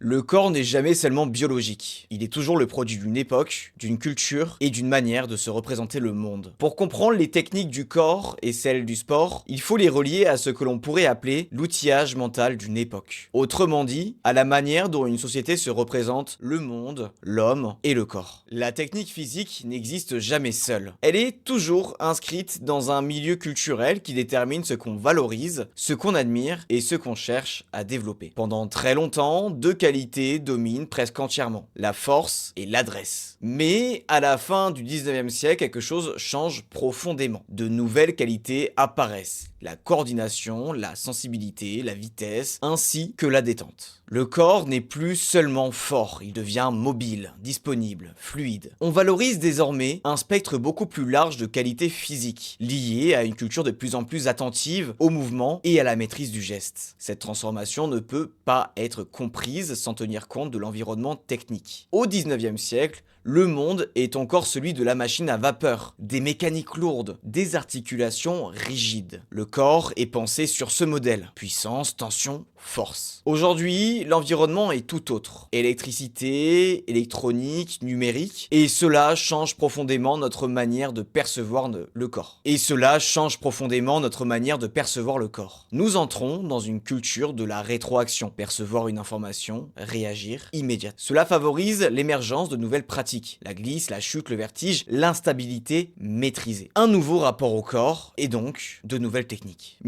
Le corps n'est jamais seulement biologique, il est toujours le produit d'une époque, d'une culture et d'une manière de se représenter le monde. Pour comprendre les techniques du corps et celles du sport, il faut les relier à ce que l'on pourrait appeler l'outillage mental d'une époque. Autrement dit, à la manière dont une société se représente le monde, l'homme et le corps. La technique physique n'existe jamais seule. Elle est toujours inscrite dans un milieu culturel qui détermine ce qu'on valorise, ce qu'on admire et ce qu'on cherche à développer. Pendant très longtemps, deux qualités dominent presque entièrement, la force et l'adresse. Mais à la fin du 19e siècle, quelque chose change profondément. De nouvelles qualités apparaissent, la coordination, la sensibilité, la vitesse, ainsi que la détente. Le corps n'est plus seulement fort, il devient mobile, disponible, fluide. On valorise désormais un spectre beaucoup plus large de qualités physiques, liées à une culture de plus en plus attentive au mouvement et à la maîtrise du geste. Cette transformation ne peut pas être comprise sans tenir compte de l'environnement technique. Au 19e siècle, le monde est encore celui de la machine à vapeur, des mécaniques lourdes, des articulations rigides. Le corps est pensé sur ce modèle, puissance, tension, force. Aujourd'hui, l'environnement est tout autre. Électricité, électronique, numérique, et cela change profondément notre manière de percevoir le corps. Nous entrons dans une culture de la rétroaction, percevoir une information, réagir immédiatement. Cela favorise l'émergence de nouvelles pratiques, la glisse, la chute, le vertige, l'instabilité maîtrisée. Un nouveau rapport au corps et donc de nouvelles techniques. Mais